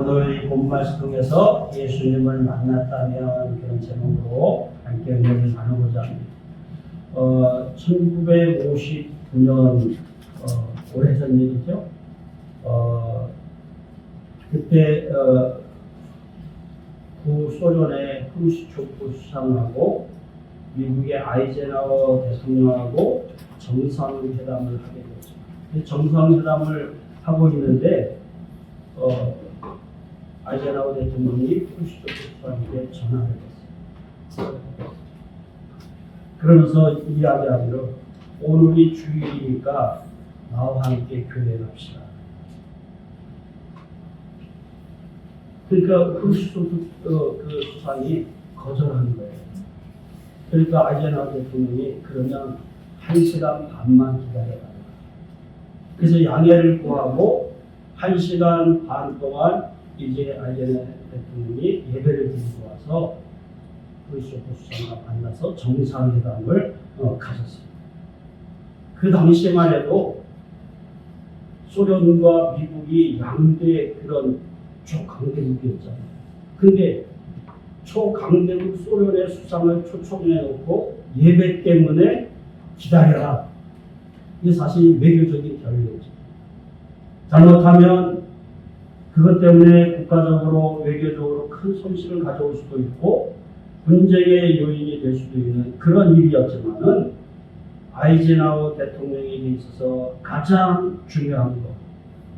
오늘 본 말씀 통해서 예수님을 만났다면 그런 제목으로 함께 은혜를 나누고자 합니다. 1959년 오래전 일이죠. 그때 구소련의 크루스초프 수상하고 미국의 아이젠하워 대통령하고 정상회담을 하게 됐습니다. 정상회담을 하고 있는데 아이젠하워 대통령이 크루스초프 수상에게 전화를 했어요. 그러면서 이야기하기로 오늘이 주일이니까 나와 함께 교회에 갑시다. 그러니까 크루스초프 그 수상이 거절하는 거예요. 그러니까 아이젠하워 대통령이 그러면 1시간 반만 기다려라. 그래서 양해를 구하고 1시간 반 동안 이제 아이젠하워 대통령이 예배를 드리고 와서 크루스초프 수상과 만나서 정상회담을 가졌습니다. 그 당시에만 해도 소련과 미국이 양대 그런 초강대국이었잖아요. 근데 초강대국 소련의 수상을 초청해 놓고 예배 때문에 기다려라. 이게 사실 외교적인 결례죠. 잘못하면 그것 때문에 국가적으로 외교적으로 큰 손실을 가져올 수도 있고 분쟁의 요인이 될 수도 있는 그런 일이었지만은 아이젠하워 대통령에게 있어서 가장 중요한 것,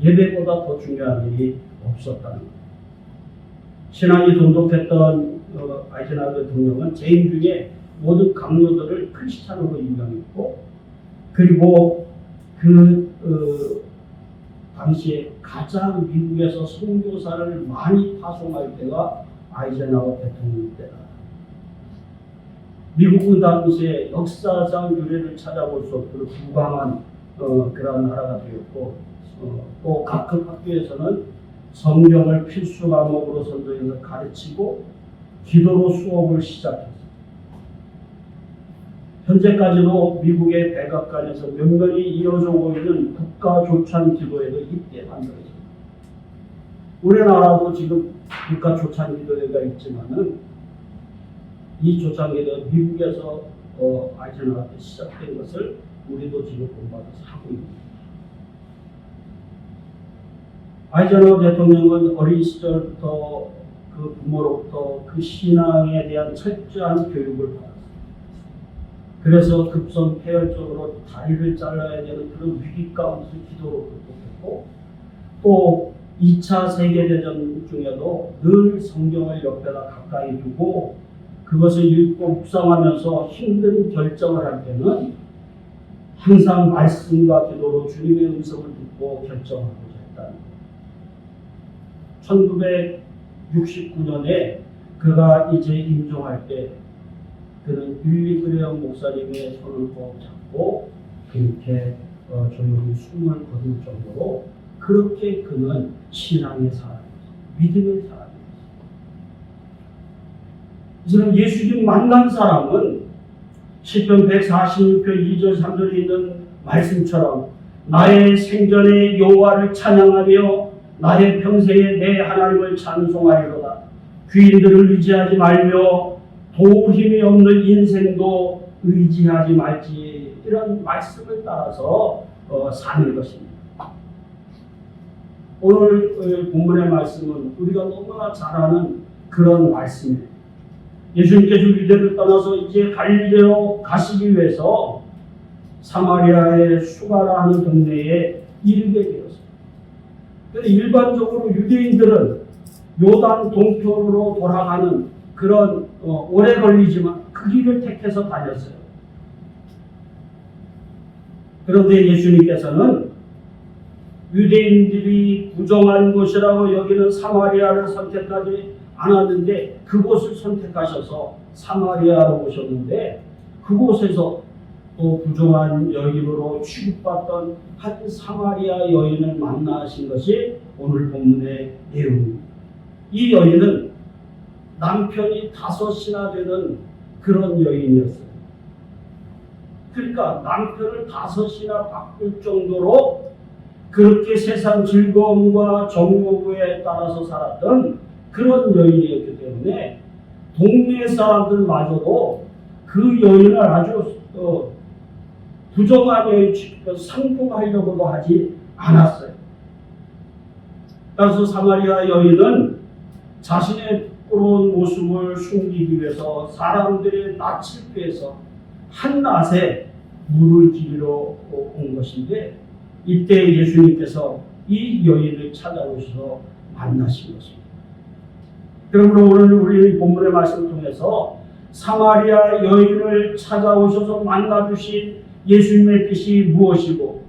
예배보다 더 중요한 일이 없었다는 것. 신앙이 돈독했던 아이젠하워 대통령은 재임 중에 모든 강요들을 크리스찬으로 임명했고, 그리고 당시에 가장 미국에서 선교사를 많이 파송할 때가 아이젠하워 대통령 때다. 미국은 당시에 역사상 유래를 찾아볼 수 없도록 부강한 그런 나라가 되었고, 또 각급 학교에서는 성경을 필수 과목으로 선도해서 가르치고 기도로 수업을 시작했습니다. 현재까지도 미국의 백악관에서 면면이 이어져 보이는 국가 조찬 기도회가 이때 만들어집니다. 우리나라도 지금 국가 조찬 기도회가 있지만은 이 조찬 기도회 미국에서 아이젠하워 때 시작된 것을 우리도 지금 본받아서 하고 있습니다. 아이젠하워 대통령은 어린 시절부터 그 부모로부터 그 신앙에 대한 철저한 교육을 받았습니다. 그래서 급성 폐혈증으로 다리를 잘라야 되는 그런 위기 가운데서 기도로 극복했고, 또 2차 세계대전 중에도 늘 성경을 옆에다 가까이 두고 그것을 읽고 묵상하면서 힘든 결정을 할 때는 항상 말씀과 기도로 주님의 음성을 듣고 결정하고자 했다는 것. 1969년에 그가 이제 임종할 때 그는 빌리 그레엄 목사님의 손을 꼭 잡고 그렇게 조용히 숨을 거둘 정도로 그렇게 그는 신앙의 사람이었어요. 믿음의 사람이었어요. 지금 예수님 만난 사람은 시편 146편 2절 3절에 있는 말씀처럼 나의 생전에 여호와를 찬양하며 나의 평생에 내 하나님을 찬송하리로다. 귀인들을 의지하지 말며 도울 힘이 없는 인생도 의지하지 말지, 이런 말씀을 따라서 사는 것입니다. 오늘 본문의 말씀은 우리가 너무나 잘 아는 그런 말씀입니다. 예수님께서 유대를 떠나서 이제 갈릴리로 가시기 위해서 사마리아의 수가라 하는 동네에 이르게 되었습니다. 그런데 일반적으로 유대인들은 요단 동편으로 돌아가는 그런 오래 걸리지만 그 길을 택해서 다녔어요. 그런데 예수님께서는 유대인들이 부정한 곳이라고 여기는 사마리아를 선택하지 않았는데 그곳을 선택하셔서 사마리아로 오셨는데, 그곳에서 또 부정한 여인으로 취급받던 한 사마리아 여인을 만나신 것이 오늘 본문의 내용입니다. 이 여인은 남편이 5이나 되는 그런 여인이었어요. 그러니까 남편을 5이나 바꿀 정도로 그렇게 세상 즐거움과 정욕에 따라서 살았던 그런 여인이었기 때문에 동네 사람들마저도 그 여인을 아주 부정한 여인 취급해서 상봉하려고도 하지 않았어요. 따라서 사마리아 여인은 자신의 부끄러운 모습을 숨기기 위해서 사람들의 낯을 피해서 한낮에 물을 기르러 온 것인데, 이때 예수님께서 이 여인을 찾아오셔서 만나신 것입니다. 그러므로 오늘 우리 본문의 말씀을 통해서 사마리아 여인을 찾아오셔서 만나주신 예수님의 뜻이 무엇이고,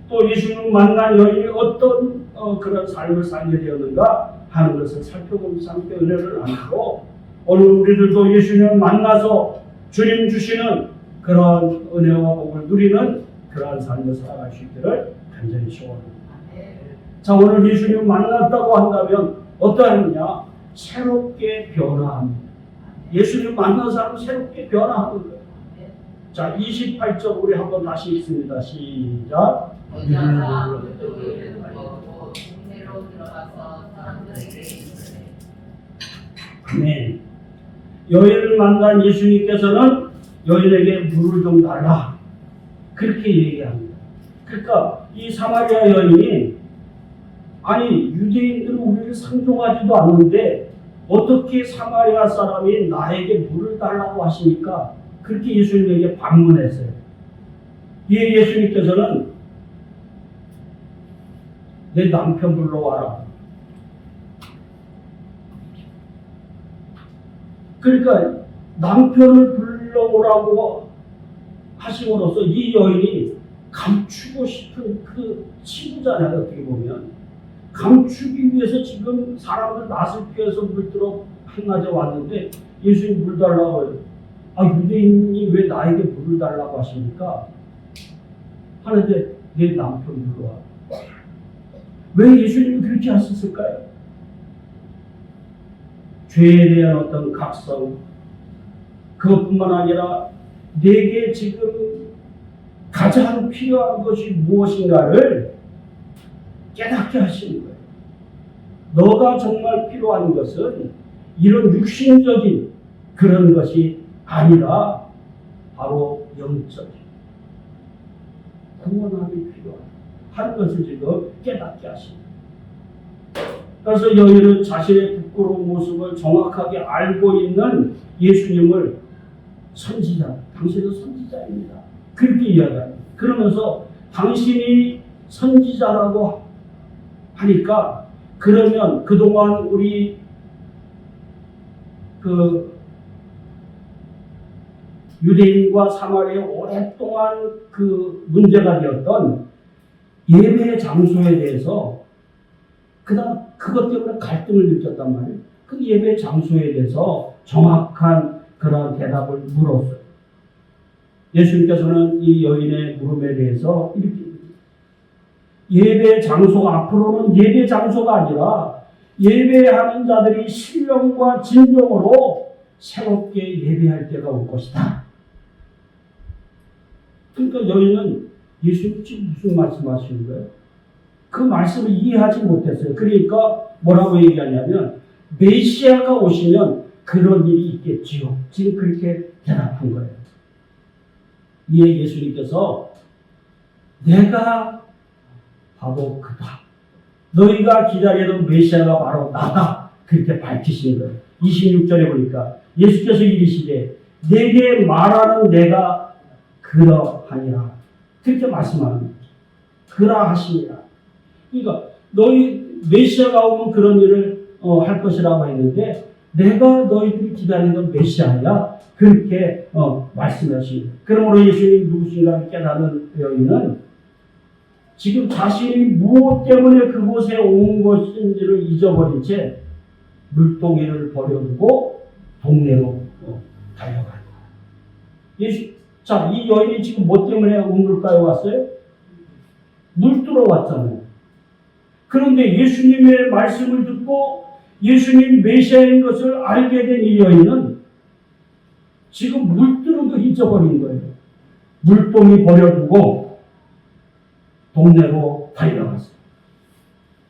또 예수님을 만난 여인이 어떤 그런 삶을 살게 되었는가 하는 것을 살펴보면서 함께 은혜를 나누고, 오늘 우리들도 예수님을 만나서 주님 주시는 그런 은혜와 복을 누리는 그러한 삶을 살아갈 수 있기를 간절히 소원합니다. 자, 오늘 예수님을 만났다고 한다면 어떠하느냐? 새롭게 변화합니다. 예수님을 만난 사람은 새롭게 변화하는 거예요. 자, 28절 우리 한번 다시 읽습니다. 시작. 아멘. 여인을 만난 예수님께서는 여인에게 물을 좀 달라, 그렇게 얘기합니다. 그러니까 이 사마리아 여인이, 아니 유대인들은 우리를 상종하지도 않는데 어떻게 사마리아 사람이 나에게 물을 달라고 하시니까 그렇게 예수님에게 반문했어요. 이에 예수님께서는 내 남편 불러와라. 그러니까 남편을 불러오라고 하심으로써 이 여인이 감추고 싶은 그 친구잖아요. 어떻게 보면 감추기 위해서 지금 사람들 낯을 피해서 물들어 한낮에 왔는데 예수님 물 달라고 해요. 아, 유대인이 왜 나에게 물을 달라고 하십니까? 하는데 내 남편 불러와. 왜 예수님이 그렇게 하셨을까요? 죄에 대한 어떤 각성, 그것뿐만 아니라 내게 지금 가장 필요한 것이 무엇인가를 깨닫게 하시는 거예요. 너가 정말 필요한 것은 이런 육신적인 그런 것이 아니라 바로 영적인 구원함이 필요하다 하는 것을 지금 깨닫게 하십니다. 그래서 여인은 자신의 부끄러운 모습을 정확하게 알고 있는 예수님을 선지자, 당신은 선지자입니다, 그렇게 이야기합니다. 그러면서 당신이 선지자라고 하니까, 그러면 그동안 우리 유대인과 사마리아 오랫동안 그 문제가 되었던 예배 장소에 대해서, 그다음 그것 때문에 갈등을 느꼈단 말이에요. 그 예배 장소에 대해서 정확한 그런 대답을 물었어요. 예수님께서는 이 여인의 물음에 대해서 이렇게, 예배 장소가 앞으로는 예배 장소가 아니라 예배하는 자들이 신령과 진정으로 새롭게 예배할 때가 올 것이다. 그러니까 여인은 예수님 지금 무슨 말씀하시는 거예요? 그 말씀을 이해하지 못했어요. 그러니까 뭐라고 얘기하냐면, 메시아가 오시면 그런 일이 있겠지요. 지금 그렇게 대답한 거예요. 이에 예수님께서 내가 바로 그다, 너희가 기다리던 메시아가 바로 나다, 그렇게 밝히신 거예요. 26절에 보니까 예수께서 이르시되 내게 말하는 내가 그러하니라, 그렇게 말씀합니다. 그러하시니라. 그러니까 너희 메시아가 오면 그런 일을 할 것이라고 했는데, 내가 너희들이 기다리던 메시아야, 그렇게 말씀하십니다. 그러므로 예수님이 누구신가를 깨닫는 여인은 지금 자신이 무엇 때문에 그곳에 온 것인지를 잊어버린 채 물동이를 버려두고 동네로 달려가요. 자, 이 여인이 지금 뭐 때문에 우물가에 왔어요? 물 뜨러 왔잖아요. 그런데 예수님의 말씀을 듣고 예수님 메시아인 것을 알게 된 이 여인은 지금 물 뜨는 거 잊어버린 거예요. 물동이 버려두고 동네로 달려갔어요.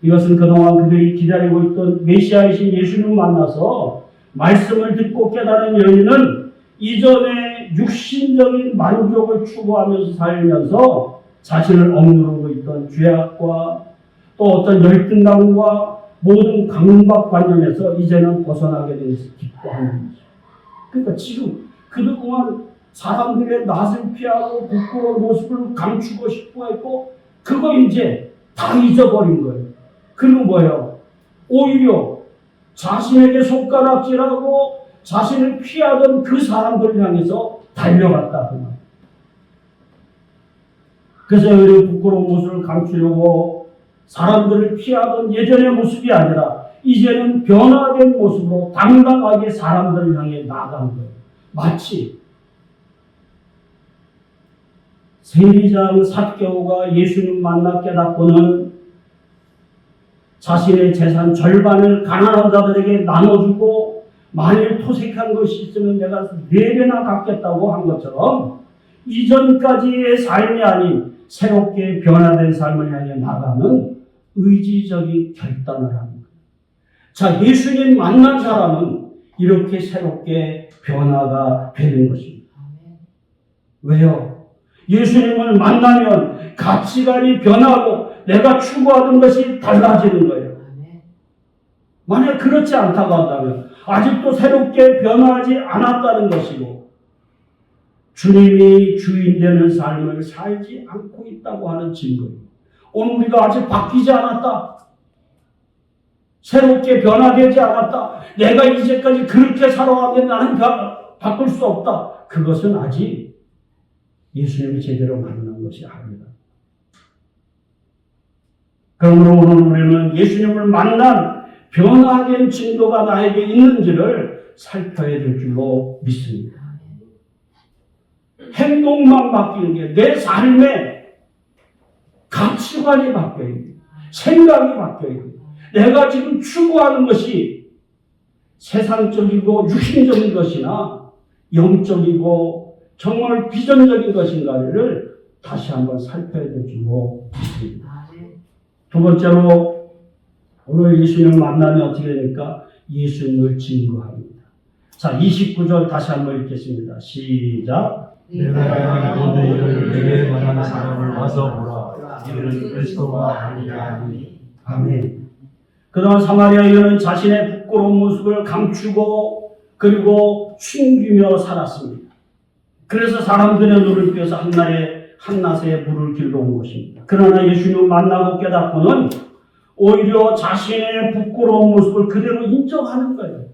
이것은 그동안 그들이 기다리고 있던 메시아이신 예수님을 만나서 말씀을 듣고 깨달은 여인은 이전에 육신적인 만족을 추구하면서 살면서 자신을 억누르고 있던 죄악과 또 어떤 열등감과 모든 강박 관념에서 이제는 벗어나게 되면서 기뻐하는 거죠. 그러니까 지금 그동안 사람들의 낯을 피하고 부끄러운 모습을 감추고 싶어 했고 그거 이제 다 잊어버린 거예요. 그리고 뭐예요? 오히려 자신에게 손가락질하고 자신을 피하던 그 사람들을 향해서 달려갔다. 그래서 이 부끄러운 모습을 감추려고 사람들을 피하던 예전의 모습이 아니라 이제는 변화된 모습으로 당당하게 사람들을 향해 나아간 거예요. 마치 세리장 삭개오가 예수님 만나 깨닫고는 자신의 재산 절반을 가난한 자들에게 나눠주고 만일 토색한 것이 있으면 내가 4배나 갚겠다고 한 것처럼 이전까지의 삶이 아닌 새롭게 변화된 삶을 향해 나가는 의지적인 결단을 하는 거예요. 자, 예수님 만난 사람은 이렇게 새롭게 변화가 되는 것입니다. 왜요? 예수님을 만나면 가치관이 변하고 내가 추구하던 것이 달라지는 거예요. 만약 그렇지 않다고 한다면 아직도 새롭게 변화하지 않았다는 것이고 주님이 주인 되는 삶을 살지 않고 있다고 하는 증거입니다. 오늘 우리가 아직 바뀌지 않았다. 새롭게 변화되지 않았다. 내가 이제까지 그렇게 살아왔는데 나는 바꿀 수 없다. 그것은 아직 예수님이 제대로 만난 것이 아닙니다. 그러므로 오늘 우리는 예수님을 만난 변화된 증거가 나에게 있는지를 살펴야 될 줄로 믿습니다. 행동만 바뀌는 게 내 삶의 가치관이 바뀌어야 돼요. 생각이 바뀌어야 돼요. 내가 지금 추구하는 것이 세상적이고 육신적인 것이나 영적이고 정말 비전적인 것인가를 다시 한번 살펴야 될 줄로 믿습니다. 두 번째로 오늘 예수님을 만나면 어떻게 됩니까? 예수님을 증거합니다. 자, 29절 다시 한번 읽겠습니다. 시작. 내가 너희를 내게 만난 사람을 와서 보라. 이들은 그리스도가 아니냐 하니. 아멘. 그동안 사마리아 여인은 자신의 부끄러운 모습을 감추고 그리고 숨기며 살았습니다. 그래서 사람들의 눈을 띄어서 한낮에 물을 길러 온 것입니다. 그러나 예수님을 만나고 깨닫고는 오히려 자신의 부끄러운 모습을 그대로 인정하는 거예요.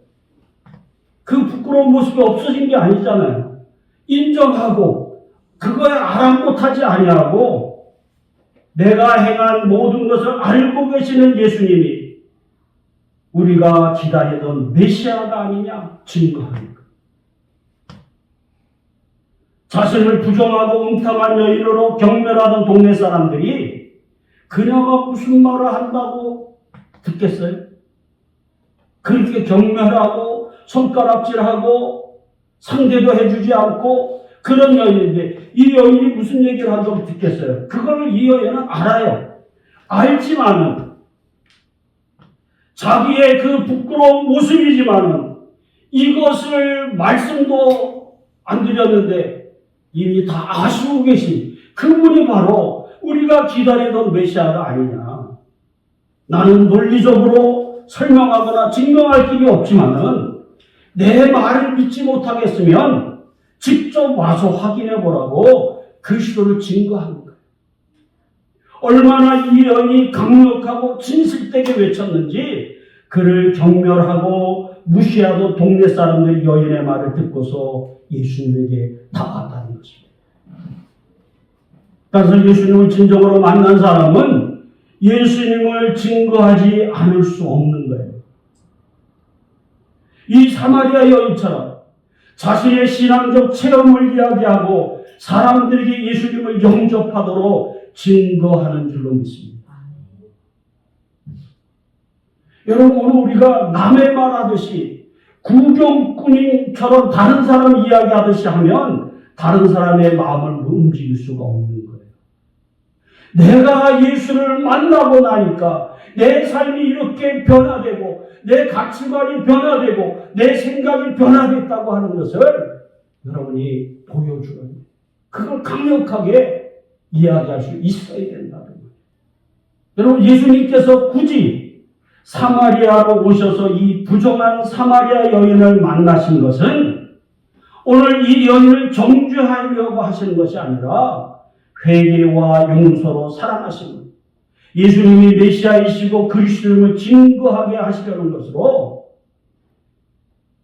그 부끄러운 모습이 없어진 게 아니잖아요. 인정하고 그거에 아랑곳하지 아니하고 내가 행한 모든 것을 알고 계시는 예수님이 우리가 기다리던 메시아가 아니냐 증거합니다. 자신을 부정하고 웅탕한 여인으로 경멸하던 동네 사람들이 그녀가 무슨 말을 한다고 듣겠어요? 그렇게 경멸하고 손가락질하고 상대도 해주지 않고 그런 여인인데 이 여인이 무슨 얘기를 한다고 듣겠어요? 그걸 이 여인은 알아요. 알지만은 자기의 그 부끄러운 모습이지만은 이것을 말씀도 안 드렸는데 이미 다 아시고 계신 그분이 바로 우리가 기다리던 메시아가 아니냐. 나는 논리적으로 설명하거나 증명할 길이 없지만은 내 말을 믿지 못하겠으면 직접 와서 확인해 보라고 그 시도를 증거하는 거예요. 얼마나 이 여인이 강력하고 진실되게 외쳤는지 그를 경멸하고 무시하던 동네 사람들이 여인의 말을 듣고서 예수님에게 다가갔다는 것입니다. 그래서 예수님을 진정으로 만난 사람은 예수님을 증거하지 않을 수 없는 거예요. 이 사마리아 여인처럼 자신의 신앙적 체험을 이야기하고 사람들에게 예수님을 영접하도록 증거하는 줄로 믿습니다. 여러분, 오늘 우리가 남의 말하듯이 구경꾼처럼 다른 사람 이야기하듯이 하면 다른 사람의 마음을 움직일 수가 없는 거예요. 내가 예수를 만나고 나니까 내 삶이 이렇게 변화되고 내 가치관이 변화되고 내 생각이 변화됐다고 하는 것을 여러분이 보여주는, 그걸 강력하게 이야기할 수 있어야 된다는 거예요. 여러분, 예수님께서 굳이 사마리아로 오셔서 이 부정한 사마리아 여인을 만나신 것은 오늘 이 여인을 정죄하려고 하시는 것이 아니라 회개와 용서로 사랑하시는, 예수님이 메시아이시고 그리스도임을 증거하게 하시려는 것으로,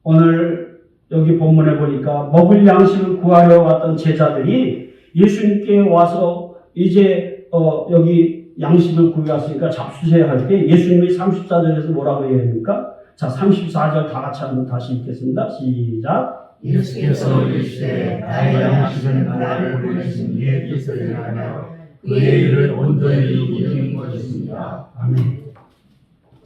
오늘 여기 본문에 보니까 먹을 양식을 구하려 왔던 제자들이 예수님께 와서 이제 여기 양식을 구해왔으니까 잡수세요 할 때 예수님이 34절에서 뭐라고 얘기합니까? 자, 34절 다 같이 한번 다시 읽겠습니다. 시작. 예수께서 이르시되 나의 양식은 나를 보내신 이의 뜻을 행하며 그의 일을 온전히 이루는 것입니다. 아멘.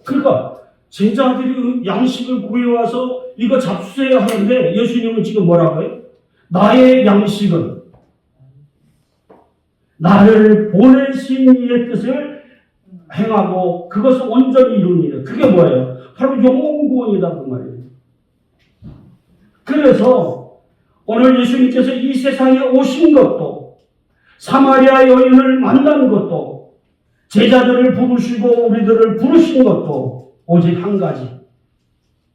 그러니까 제자들이 양식을 구해와서 이거 잡수세요 하는데 예수님은 지금 뭐라고 해요? 나의 양식은 나를 보내신 이의 뜻을 행하고 그것을 온전히 이루는 일. 그게 뭐예요? 바로 영혼구원이다 그 말이에요. 그래서 오늘 예수님께서 이 세상에 오신 것도, 사마리아 여인을 만난 것도, 제자들을 부르시고 우리들을 부르신 것도 오직 한 가지.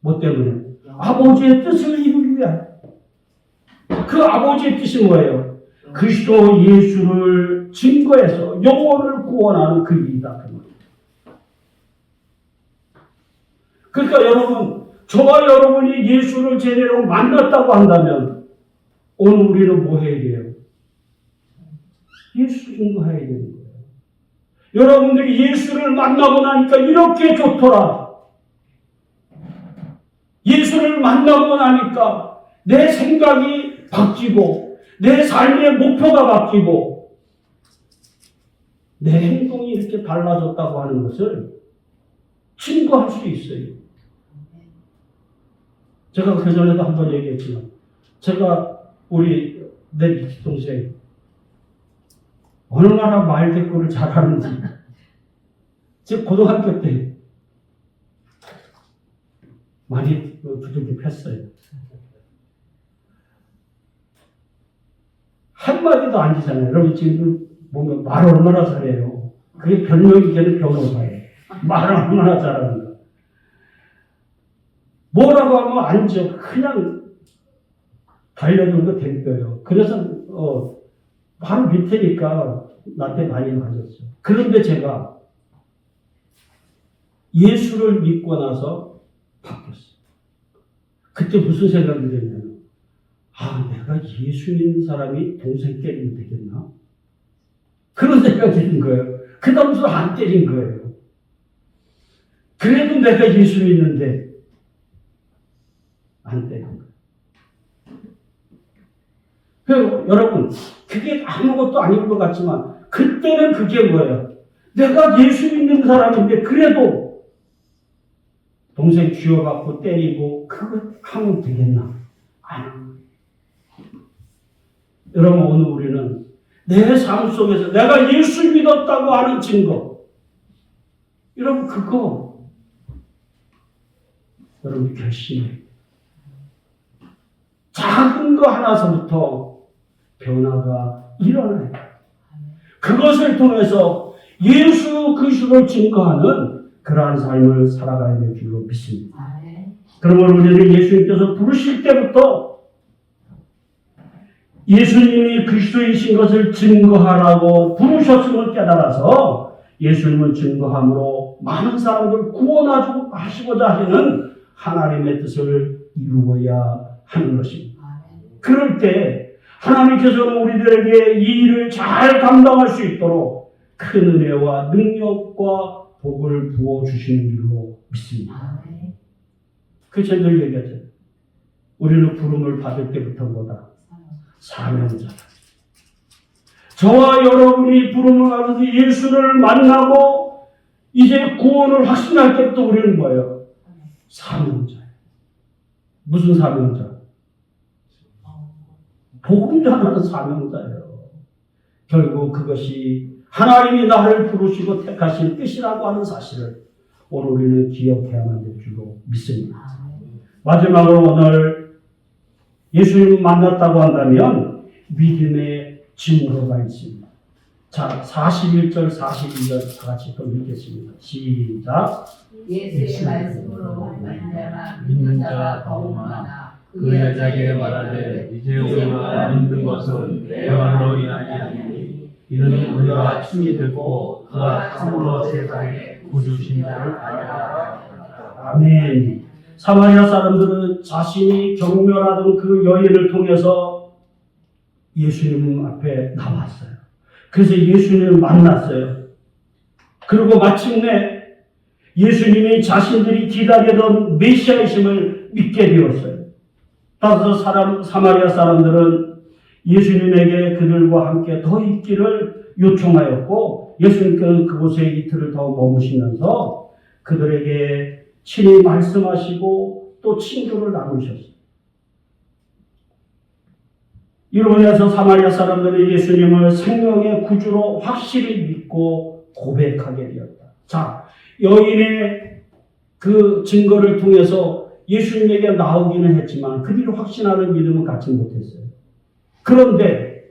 뭐 때문에? 아버지의 뜻을 이루기 위한. 그 아버지의 뜻이 뭐예요? 그리스도 예수를 증거해서 영혼을 구원하는 그 일이다. 그 말이에요. 그러니까 여러분, 저와 여러분이 예수를 제대로 만났다고 한다면 오늘 우리는 뭐 해야 돼요? 예수 증거해야 되는 거예요. 여러분들이 예수를 만나고 나니까 이렇게 좋더라. 예수를 만나고 나니까 내 생각이 바뀌고 내 삶의 목표가 바뀌고 내 행동이 이렇게 달라졌다고 하는 것을 증거할 수 있어요. 제가 그전에도 한번 얘기했지만, 제가 우리 내 동생 얼마나 말 대꾸를 잘하는지, 제 고등학교 때 많이 두들겨 팼어요. 한마디도 안 지잖아요. 여러분 지금 보면 말 얼마나 잘해요. 그게 별명이 걔는 변호사예요. 말을 얼마나 잘하는가. 뭐라고 하면 안 져. 그냥 달려들고 댕겨요. 그래서 바로 밑에니까 나한테 많이 맞았죠. 그런데 제가 예수를 믿고 나서 바뀌었어요. 그때 무슨 생각이 들냐면, 내가 예수 믿는 사람이 동생 때리면 되겠나? 그런 생각이 드는 거예요. 그 다음부터 안 때린 거예요. 그래도 내가 예수 믿는데 안 때린 거예요. 그리고 여러분, 그게 아무것도 아닌 것 같지만 그때는 그게 뭐예요? 내가 예수 믿는 사람인데 그래도 동생 쥐어갖고 때리고 그거 하면 되겠나? 아니. 여러분, 오늘 우리는 내 삶 속에서 내가 예수 믿었다고 하는 증거, 여러분 그거 여러분 결심해. 작은 거 하나서부터 변화가 일어나요. 그것을 통해서 예수 그리스도를 증거하는 그러한 삶을 살아가야 될 줄로 믿습니다. 그러면 우리는 예수님께서 부르실 때부터 예수님이 그리스도이신 것을 증거하라고 부르셨음을 깨달아서 예수님을 증거함으로 많은 사람들을 구원하시고자 하시는 하나님의 뜻을 이루어야 하는 것입니다. 그럴 때 하나님께서는 우리들에게 이 일을 잘 감당할 수 있도록 큰 은혜와 능력과 복을 부어주시는 줄로 믿습니다. 그 제가 늘 얘기하죠. 우리는 부름을 받을 때부터보다 사명자다. 저와 여러분이 부름을 받아서 예수를 만나고 이제 구원을 확신할 때부터 우리는 뭐예요? 사명자예요. 무슨 사명자? 복음 전하는 사명자예요. 결국 그것이 하나님이 나를 부르시고 택하신 뜻이라고 하는 사실을 오늘 우리는 기억해야만 될 줄로 믿습니다. 마지막으로 오늘 예수님을 만났다고 한다면 믿음의 증거가 있습니다. 자, 41절, 42절 다 같이 또 읽겠습니다. 시작. 예수의 말씀으로 말미암아 믿는 자가 더욱 많아. 그 여자에게 말하되 이제 우리가 믿는 것은 내 말로 인하지 아니니 이는 우리가 친히 듣고 그가 참으로 세상에 구주신 자를 알라. 아멘. 사마리아 사람들은 자신이 경멸하던 그 여인을 통해서 예수님 앞에 나왔어요. 그래서 예수님을 만났어요. 그리고 마침내 예수님이 자신들이 기다리던 메시아이심을 믿게 되었어요. 따라서 사마리아 사람들은 예수님에게 그들과 함께 더 있기를 요청하였고 예수님께서는 그곳에 이틀을 더 머무시면서 그들에게 친히 말씀하시고 또 친교를 나누셨어요. 이로 인해서 사마리아 사람들은 예수님을 생명의 구주로 확실히 믿고 고백하게 되었다. 자, 여인의 그 증거를 통해서 예수님에게 나오기는 했지만 그들이 확신하는 믿음은 갖지 못했어요. 그런데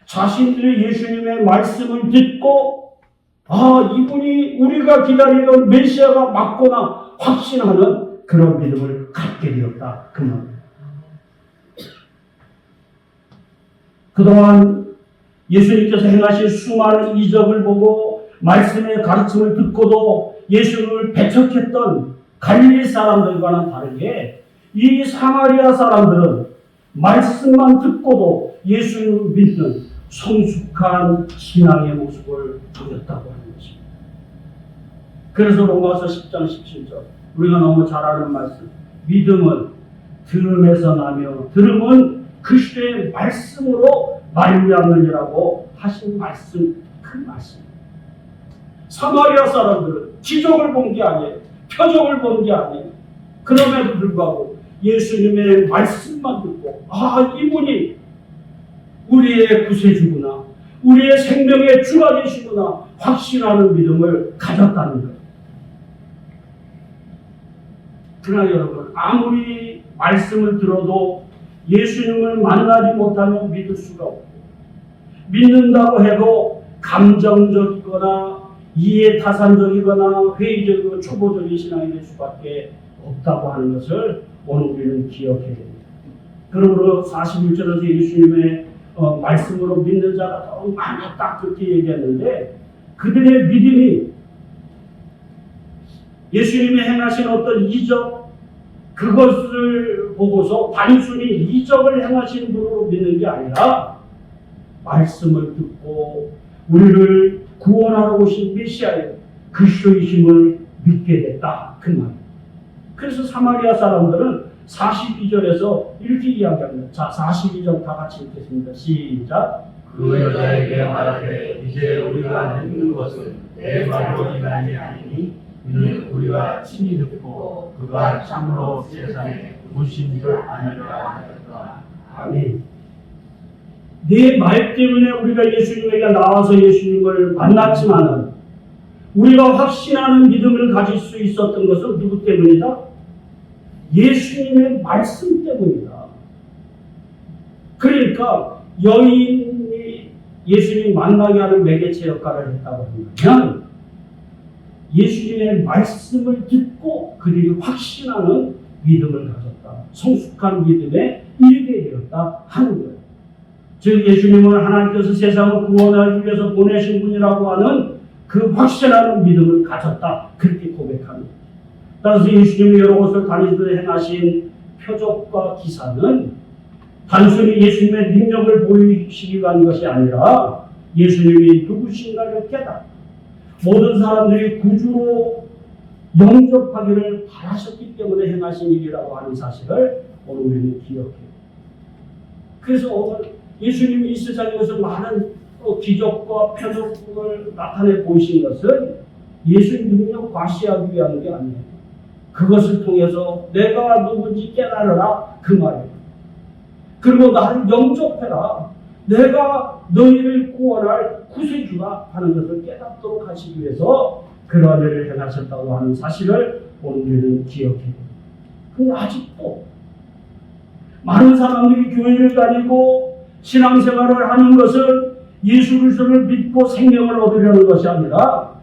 자신들이 예수님의 말씀을 듣고 이분이 우리가 기다리던 메시아가 맞구나 확신하는 그런 믿음을 갖게 되었다. 그 말입니다. 그동안 예수님께서 행하신 수많은 이적을 보고 말씀의 가르침을 듣고도 예수님을 배척했던 갈릴리 사람들과는 다르게 이 사마리아 사람들은 말씀만 듣고도 예수님을 믿는 성숙한 신앙의 모습을 보였다고 하는 것입니다. 그래서 로마서 10장 17절 우리가 너무 잘 아는 말씀, 믿음은 들음에서 나며 들음은 그리스도의 말씀으로 말미암느니라고 하신 말씀, 그 말씀. 사마리아 사람들은 기적을 본 게 아니에요. 표적을 본 게 아니에요. 그럼에도 불구하고 예수님의 말씀만 듣고 이분이 우리의 구세주구나, 우리의 생명의 주가 되시구나 확신하는 믿음을 가졌다는 거예요. 그러나 여러분, 아무리 말씀을 들어도 예수님을 만나지 못하면 믿을 수가 없고, 믿는다고 해도 감정적이거나 이해타산적이거나 회의적이고 초보적인 신앙이 될 수밖에 없다고 하는 것을 오늘 우리는 기억해야 됩니다. 그러므로 41절에서 예수님의 말씀으로 믿는 자가 더욱 많이 딱 그렇게 얘기했는데, 그들의 믿음이 예수님이 행하신 어떤 이적, 그것을 보고서 단순히 이적을 행하신 분으로 믿는 게 아니라 말씀을 듣고 우리를 구원하러 오신 메시아의 그리스도이심을 믿게 됐다, 그 말이에요. 그래서 사마리아 사람들은 42절에서 이렇게 이야기합니다. 자, 42절 다 같이 읽겠습니다. 시작. 그 여자에게 말하되 이제 우리가 믿는 것은 내 말로 인하지 아니니 이는 우리가 친히 듣고 그가 참으로 세상에 구신 줄 아니라 하였다. 아멘. 내 말 때문에 우리가 예수님에게 나와서 예수님을 만났지만은 우리가 확신하는 믿음을 가질 수 있었던 것은 누구 때문이다? 예수님의 말씀 때문이다. 그러니까 여인이 예수님 만나게 하는 매개체 역할을 했다고 한다면 예수님의 말씀을 듣고 그들이 확신하는 믿음을 가졌다. 성숙한 믿음에 이르게 되었다 하는 거예요. 즉 예수님은 하나님께서 세상을 구원하기 위해서 보내신 분이라고 하는 그 확신하는 믿음을 가졌다. 그렇게 고백합니다. 따라서 예수님이 여러 곳을 다니시며 행하신 표적과 기사는 단순히 예수님의 능력을 보이시기 위한 것이 아니라 예수님이 누구신가를 깨닫고 모든 사람들이 구주로 영접하기를 바라셨기 때문에 행하신 일이라고 하는 사실을 오늘 우리는 기억해요. 그래서 오늘 예수님이 이 세상에서 많은 기적과 표적을 나타내 보이신 것은 예수님 능력 과시하기 위한 게 아니에요. 그것을 통해서 내가 누군지 깨달으라, 그 말이에요. 그리고 나를 영접해라. 내가 너희를 구원할 구세주가 하는 것을 깨닫도록 하시기 위해서 그러한 일을 행하셨다고 하는 사실을 오늘은 기억해야 됩니다. 근데 아직도 많은 사람들이 교회를 다니고 신앙생활을 하는 것은 예수 그리스도를 믿고 생명을 얻으려는 것이 아니라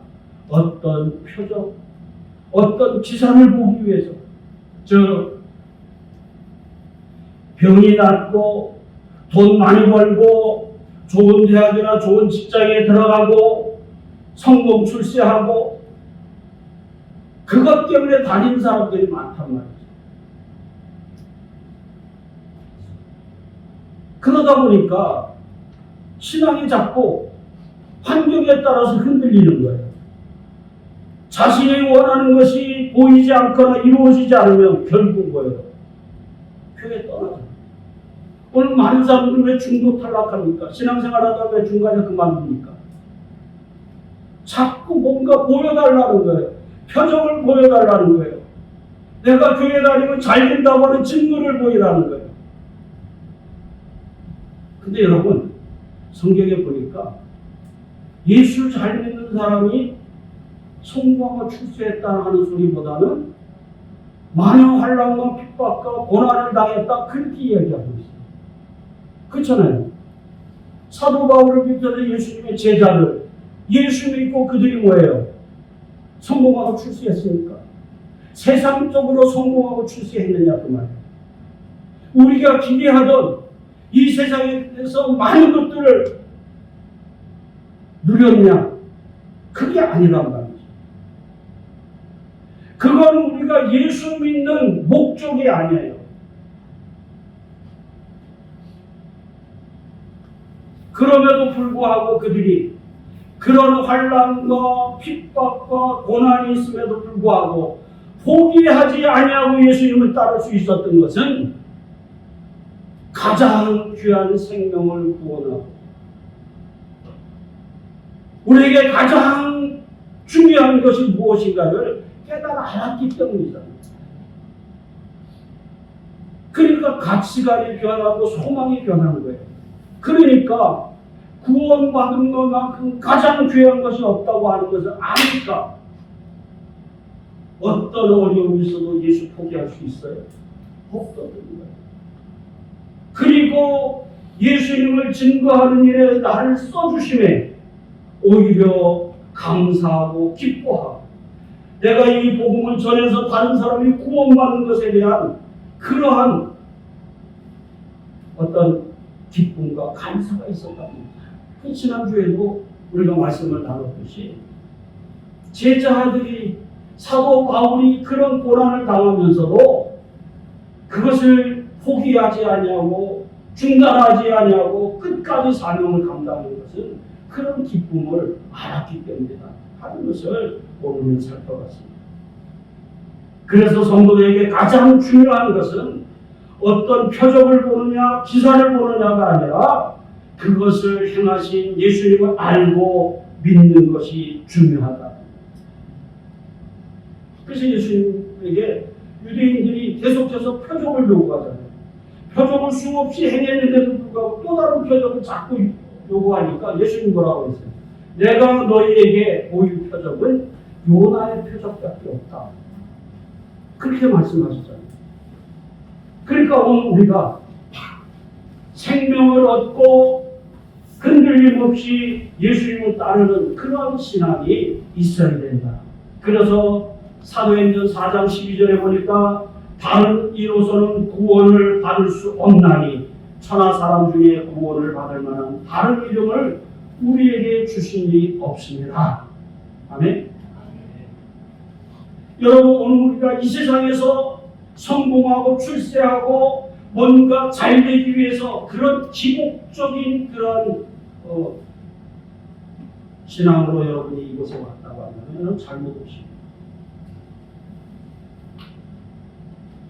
어떤 표적, 어떤 기사를 보기 위해서, 병이 낫고 돈 많이 벌고 좋은 대학이나 좋은 직장에 들어가고 성공 출세하고 그것 때문에 다니는 사람들이 많단 말이죠. 그러다 보니까 신앙이 자꾸 환경에 따라서 흔들리는 거예요. 자신이 원하는 것이 보이지 않거나 이루어지지 않으면 결국 뭐예요? 교회 떠나죠. 오늘 많은 사람들은 왜 중도 탈락합니까? 신앙생활 하다가 왜 중간에 그만둡니까? 자꾸 뭔가 보여달라는 거예요. 표정을 보여달라는 거예요. 내가 교회 다니면 잘 된다고 하는 증거를 보이라는 거예요. 근데 여러분, 성경에 보니까 예수 잘 믿는 사람이 성공하고 출세했다 하는 소리보다는 많은 환난과 핍박과 고난을 당했다 그렇게 이야기하고 있어요. 그렇잖아요. 사도 바울을 비롯해서 예수님의 제자들, 예수 믿고 그들이 뭐예요? 성공하고 출세했으니까. 세상적으로 성공하고 출세했느냐 그 말이에요. 우리가 기대하던 이 세상에서 많은 것들을 누렸냐? 그게 아니란 말이죠. 그건 우리가 예수 믿는 목적이 아니에요. 그럼에도 불구하고 그들이 그런 환난과 핍박과 고난이 있음에도 불구하고 포기하지 아니하고 예수님을 따를 수 있었던 것은 가장 귀한 생명을 구원하고 우리에게 가장 중요한 것이 무엇인가를 깨달아 알았기 때문이다. 그러니까 가치관이 변하고 소망이 변하는 거예요. 그러니까 구원받은 것만큼 가장 귀한 것이 없다고 하는 것을 아니까 어떤 어려움이 있어도 예수 포기할 수 있어요? 없다는 거예요. 그리고 예수님을 증거하는 일에 나를 써주심에 오히려 감사하고 기뻐하고 내가 이 복음을 전해서 다른 사람이 구원받는 것에 대한 그러한 어떤 기쁨과 감사가 있었답니다. 그 지난주에도 우리가 말씀을 나눴듯이 제자들이 사도 바울이 그런 고난을 당하면서도 그것을 포기하지 아니하고 중단하지 아니하고 끝까지 사명을 감당하는 것은 그런 기쁨을 알았기 때문이다 하는 것을 오늘은 살펴봤습니다. 그래서 성도들에게 가장 중요한 것은 어떤 표적을 보느냐 기사를 보느냐가 아니라 그것을 행하신 예수님을 알고 믿는 것이 중요하다. 그래서 예수님에게 유대인들이 계속해서 표적을 요구하잖아요. 표적을 수없이 행했는데도 불구하고 또 다른 표적을 자꾸 요구하니까 예수님 뭐라고 했어요? 내가 너희에게 보일 표적은 요나의 표적밖에 없다. 그렇게 말씀하셨잖아요. 그러니까 오늘 우리가 생명을 얻고 흔들림 없이 예수님을 따르는 그런 신앙이 있어야 된다. 그래서 사도행전 4장 12절에 보니까 다른 이로서는 구원을 받을 수 없나니 천하 사람 중에 구원을 받을 만한 다른 이름을 우리에게 주신 일이 없습니다. 아멘. 여러분 오늘 우리가 이 세상에서 성공하고 출세하고 뭔가 잘 되기 위해서 그런 기복적인 그런 신앙으로 여러분이 이곳에 왔다고 하면 잘못 오십니다.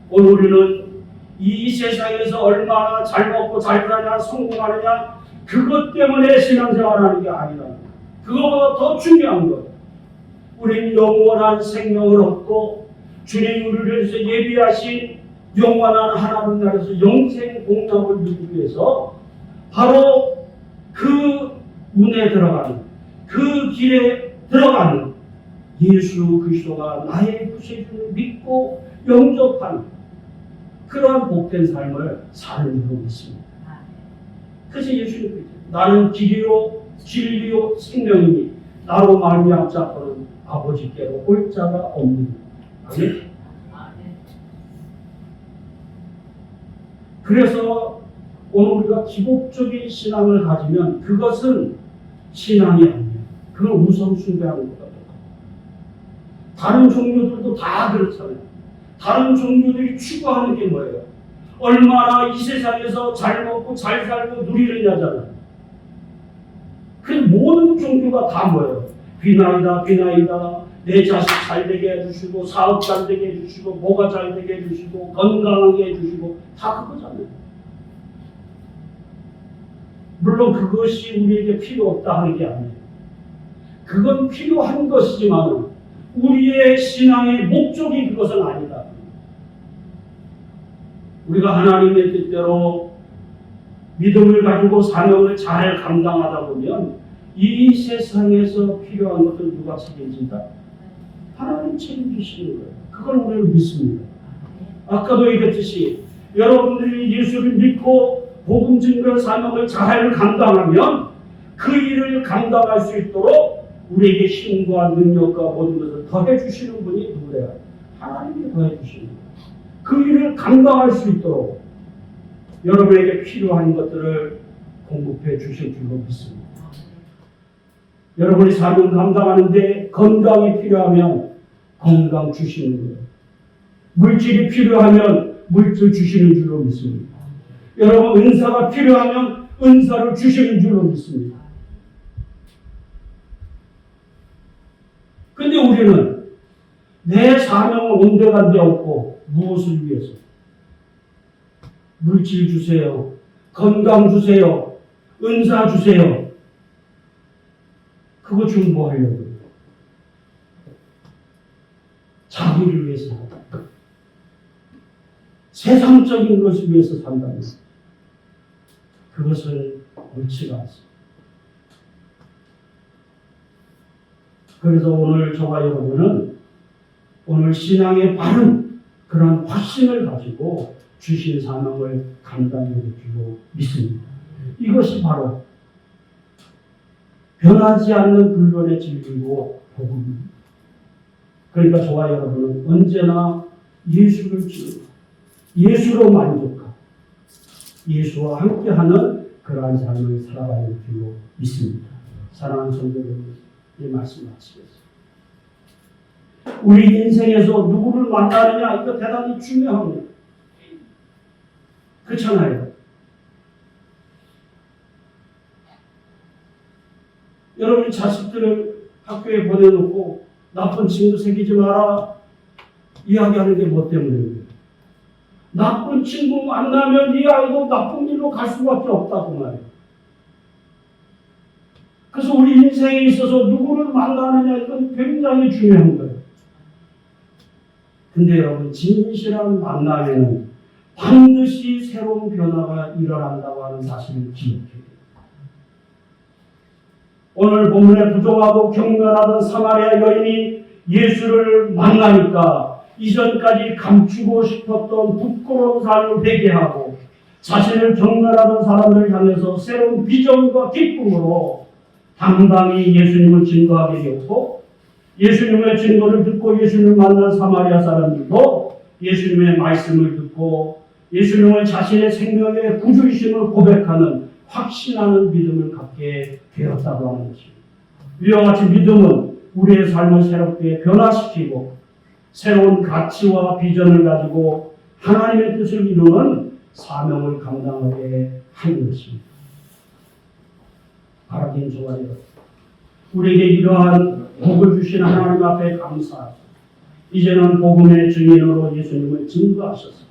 오늘 우리는 이 세상에서 얼마나 잘 먹고 잘 사냐 성공하느냐 그것 때문에 신앙생활하는 게 아니라 그거보다 더 중요한 것 우리는 영원한 생명을 얻고 주님 우리를 위해서 예비하신 영원한 하나님 나라에서 영생 공덕을 누리기 위해서 바로 문에 들어가는 그 길에 들어가는 예수 그리스도가 나의 구세주를 믿고 영접하는 그러한 복된 삶을 사는 줄로 믿습니다. 그래서 예수님 그랬죠. 나는 길이요 진리요 생명이니 나로 말미암지 않고는 아버지께로 올 자가 없느니라. 아멘. 그래서 오늘 우리가 기복적인 신앙을 가지면 그것은 신앙이 아니에요. 그건 우상 숭배하는 거다. 다른 종교들도 다 그렇잖아요. 다른 종교들이 추구하는 게 뭐예요? 얼마나 이 세상에서 잘 먹고 잘 살고 누리느냐잖아요. 그 모든 종교가 다 뭐예요? 비나이다 비나이다. 내 자식 잘 되게 해주시고 사업 잘 되게 해주시고 뭐가 잘 되게 해주시고 건강하게 해주시고 다 그거잖아요. 물론 그것이 우리에게 필요 없다 하는 게 아니에요. 그건 필요한 것이지만 우리의 신앙의 목적이 그것은 아니다. 우리가 하나님의 뜻대로 믿음을 가지고 사명을 잘 감당하다 보면 이 세상에서 필요한 것은 누가 책임진다? 하나님 책임지시는 거예요. 그걸 우리는 믿습니다. 아까도 얘기했듯이 여러분들이 예수를 믿고 복음 증거 사명을 잘 감당하면 그 일을 감당할 수 있도록 우리에게 힘과 능력과 모든 것을 더해 주시는 분이 누구래요? 하나님이 더해 주시는 거예요. 그 일을 감당할 수 있도록 여러분에게 필요한 것들을 공급해 주실 줄로 믿습니다. 여러분이 사명 감당하는데 건강이 필요하면 건강 주시는 거예요. 물질이 필요하면 물질 주시는 줄로 믿습니다. 여러분 은사가 필요하면 은사를 주시는 줄로 믿습니다. 근데 우리는 내 사명은 온데간데 없고 무엇을 위해서? 물질 주세요. 건강 주세요. 은사 주세요. 그거 중보하려고. 자기를 위해서 산다. 세상적인 것을 위해서 산다면 그것은 옳지가 않습니다. 그래서 오늘 저와 여러분은 오늘 신앙의 바른 그런 확신을 가지고 주신 사명을 감당해 주기로 믿습니다. 이것이 바로 변하지 않는 불변의 진리고 복음입니다. 그러니까 저와 여러분은 언제나 예수를 지으며 예수로 만족하고 예수와 함께하는 그러한 삶을 살아가야 할 줄로 믿습니다. 사랑하는 성도 여러분, 이 말씀 마치겠습니다. 우리 인생에서 누구를 만나느냐 이거 대단히 중요합니다. 그렇잖아요. 여러분이 자식들을 학교에 보내놓고 나쁜 친구 새기지 마라 이야기하는 게 뭐 때문이에요? 나쁜 친구 만나면 이 아이도 나쁜 길로 갈 수밖에 없다고 말이에요. 그래서 우리 인생에 있어서 누구를 만나느냐 이건 굉장히 중요한 거예요. 근데 여러분 진실한 만남에는 반드시 새로운 변화가 일어난다고 하는 사실을 기억해야 돼요. 오늘 본문에 부족하고 경멸하던 사마리아 여인이 예수를 만나니까 이전까지 감추고 싶었던 부끄러운 삶을 회개하고 자신을 경멸하던 사람들을 향해서 새로운 비전과 기쁨으로 당당히 예수님을 증거하게 되었고 예수님의 증거를 듣고 예수님을 만난 사마리아 사람들도 예수님의 말씀을 듣고 예수님을 자신의 생명의 구주이심을 고백하는 확신하는 믿음을 갖게 되었다고 하는 것입니다. 이와 같이 믿음은 우리의 삶을 새롭게 변화시키고 새로운 가치와 비전을 가지고 하나님의 뜻을 이루는 사명을 감당하게 하는 것입니다. 바라긴 좋아요. 우리에게 이러한 복을 주신 하나님 앞에 감사하고 이제는 복음의 증인으로 예수님을 증거하셔서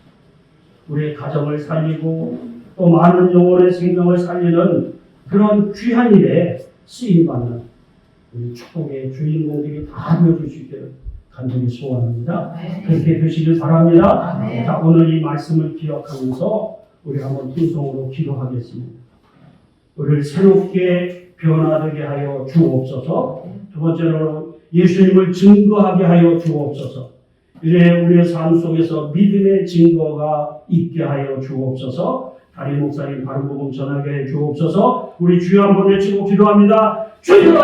우리의 가정을 살리고 또 많은 영혼의 생명을 살리는 그런 귀한 일에 쓰임받는 우리 축복의 주인공들이 다 되어줄 수 있기를 간절히 소원합니다. 그렇게 되시길 바랍니다. 자, 오늘 이 말씀을 기억하면서 우리 한번 통성으로 기도하겠습니다. 우리를 새롭게 변화되게 하여 주옵소서. 두 번째로 예수님을 증거하게 하여 주옵소서. 이래 우리의 삶 속에서 믿음의 증거가 있게 하여 주옵소서. 다리 목사님 바른 복음 전하게 해 주옵소서. 우리 주여 한번 외치고 기도합니다. 주여!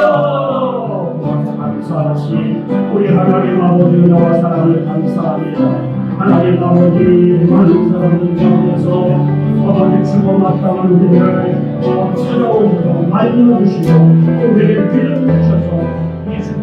감사하신 우리 하나님 아버지 은혜와 사랑을 감사합니다. 하나님 아버지 많은 사람들 가운데서 아버지 주고 마땅한 은혜를 찾아오셔서 말씀해 주시고 우리에게 기름 주셔서 예수